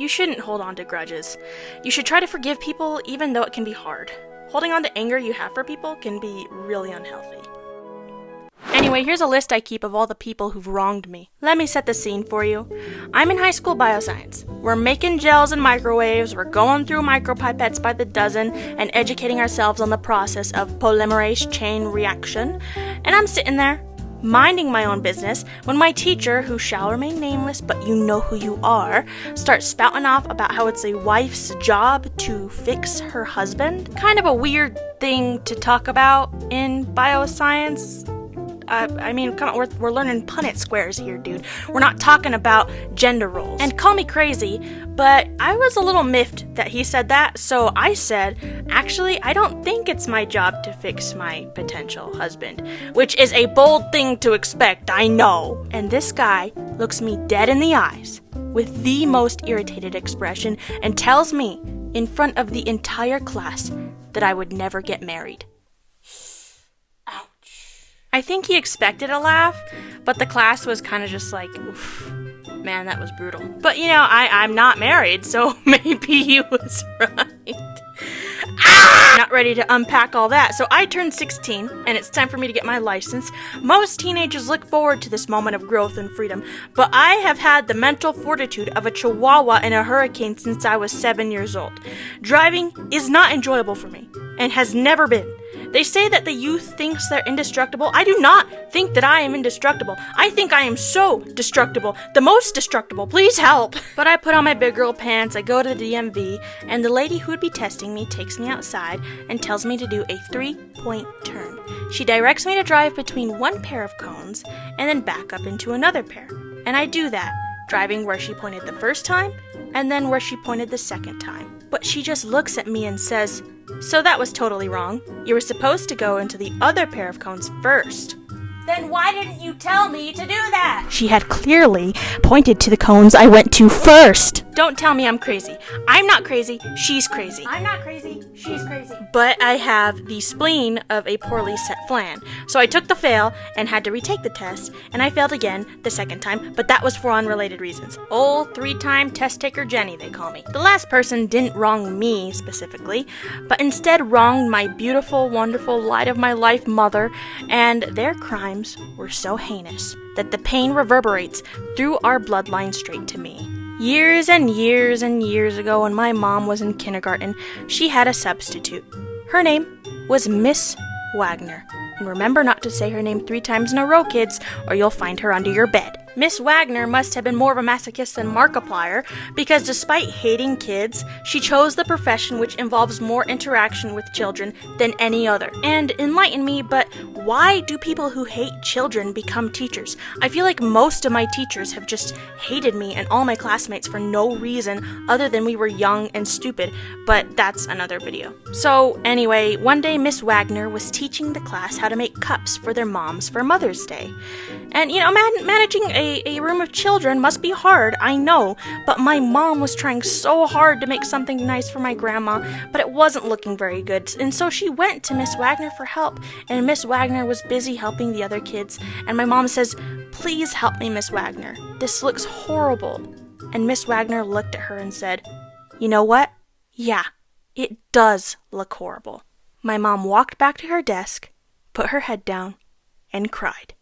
You shouldn't hold on to grudges. You should try to forgive people even though it can be hard. Holding on to anger you have for people can be really unhealthy. Anyway, here's a list I keep of all the people who've wronged me. Let me set the scene for you. I'm in high school bioscience. We're making gels in microwaves, we're going through micropipettes by the dozen, and educating ourselves on the process of polymerase chain reaction. And I'm sitting there, minding my own business, when my teacher, who shall remain nameless, but you know who you are, starts spouting off about how it's a wife's job to fix her husband. Kind of a weird thing to talk about in bioscience. Come on, we're learning Punnett squares here, dude. We're not talking about gender roles. And call me crazy, but I was a little miffed that he said that, so I said, actually, I don't think it's my job to fix my potential husband, which is a bold thing to expect, I know. And this guy looks me dead in the eyes with the most irritated expression and tells me in front of the entire class that I would never get married. I think he expected a laugh, but the class was kind of just like, oof, man, that was brutal. But I'm not married, so maybe he was right. Not ready to unpack all that, so I turned 16, and it's time for me to get my license. Most teenagers look forward to this moment of growth and freedom, but I have had the mental fortitude of a chihuahua in a hurricane since I was 7 years old. Driving is not enjoyable for me, and has never been. They say that the youth thinks they're indestructible. I do not think that I am indestructible. I think I am so destructible. The most destructible. Please help. But I put on my big girl pants, I go to the DMV, and the lady who would be testing me takes me outside and tells me to do a 3-point turn. She directs me to drive between one pair of cones and then back up into another pair. And I do that, driving where she pointed the first time and then where she pointed the second time. But she just looks at me and says, "So that was totally wrong. You were supposed to go into the other pair of cones first." "Then why didn't you tell me to do that?" She had clearly pointed to the cones I went to first. Don't tell me I'm crazy. I'm not crazy. She's crazy. I'm not crazy. She's crazy. But I have the spleen of a poorly set flan. So I took the fail and had to retake the test, and I failed again the second time, but that was for unrelated reasons. Old 3-time test taker Jenny, they call me. The last person didn't wrong me specifically, but instead wronged my beautiful, wonderful, light of my life mother, and their crimes were so heinous that the pain reverberates through our bloodline straight to me. Years and years and years ago, when my mom was in kindergarten, she had a substitute. Her name was Miss Wagner. And remember not to say her name 3 times in a row, kids, or you'll find her under your bed. Miss Wagner must have been more of a masochist than Markiplier, because despite hating kids, she chose the profession which involves more interaction with children than any other. And enlighten me, but why do people who hate children become teachers? I feel like most of my teachers have just hated me and all my classmates for no reason other than we were young and stupid, but that's another video. So anyway, one day Miss Wagner was teaching the class how to make cups for their moms for Mother's Day. And managing a room of children must be hard, I know, but my mom was trying so hard to make something nice for my grandma, but it wasn't looking very good, and so she went to Miss Wagner for help, and Miss Wagner was busy helping the other kids, and my mom says, "Please help me, Miss Wagner. This looks horrible." And Miss Wagner looked at her and said, "You know what? Yeah, it does look horrible." My mom walked back to her desk, put her head down, and cried.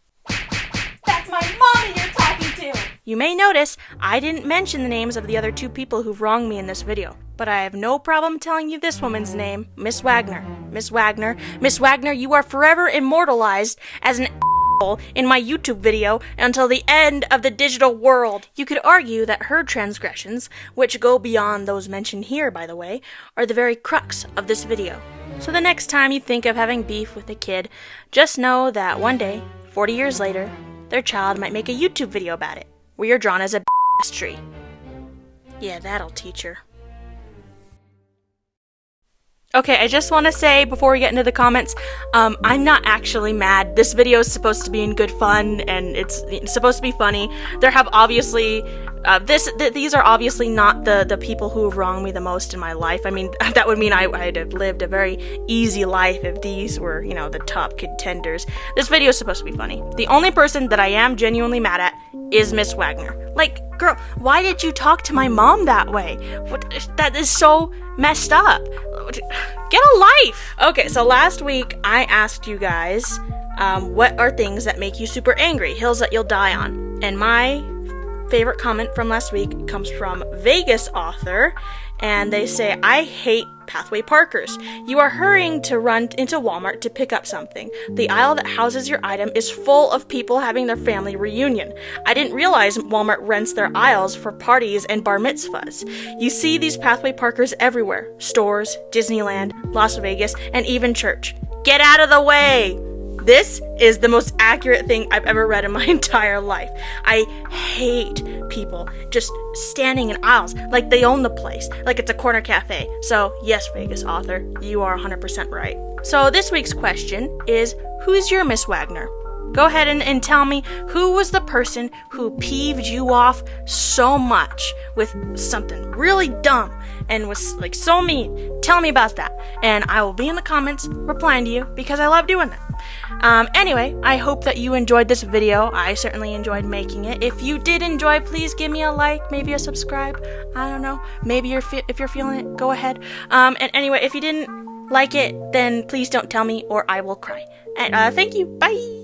That's my mommy you're talking to! You may notice I didn't mention the names of the other 2 people who've wronged me in this video, but I have no problem telling you this woman's name, Miss Wagner. Miss Wagner, Miss Wagner, you are forever immortalized as an asshole in my YouTube video until the end of the digital world. You could argue that her transgressions, which go beyond those mentioned here, by the way, are the very crux of this video. So the next time you think of having beef with a kid, just know that one day, 40 years later, their child might make a YouTube video about it, where you're drawn as a tree. Yeah, that'll teach her. Okay, I just want to say before we get into the comments, I'm not actually mad. This video is supposed to be in good fun, and it's supposed to be funny. There have obviously, these are obviously not the people who have wronged me the most in my life. I mean, that would mean I'd have lived a very easy life if these were, the top contenders. This video is supposed to be funny. The only person that I am genuinely mad at is Miss Wagner. Like, girl, why did you talk to my mom that way? That is so messed up. Get a life! Okay, so last week I asked you guys, what are things that make you super angry? Hills that you'll die on. And my favorite comment from last week comes from Vegas Author, and they say, I hate pathway parkers. You are hurrying to run into Walmart to pick up something. The aisle that houses your item is full of people having their family reunion. I didn't realize Walmart rents their aisles for parties and bar mitzvahs. You see these pathway parkers everywhere. Stores, Disneyland, Las Vegas, and even church. Get out of the way! This is the most accurate thing I've ever read in my entire life. I hate people just standing in aisles like they own the place, like it's a corner cafe. So yes, Vegas Author, you are 100% right. So this week's question is, who's your Miss Wagner? Go ahead and tell me, who was the person who peeved you off so much with something really dumb and was like so mean? Tell me about that, and I will be in the comments replying to you because I love doing that. Anyway, I hope that you enjoyed this video. I certainly enjoyed making it. If you did enjoy, please give me a like, maybe a subscribe. I don't know. Maybe if you're feeling it, go ahead. And anyway, if you didn't like it, then please don't tell me or I will cry. And thank you. Bye.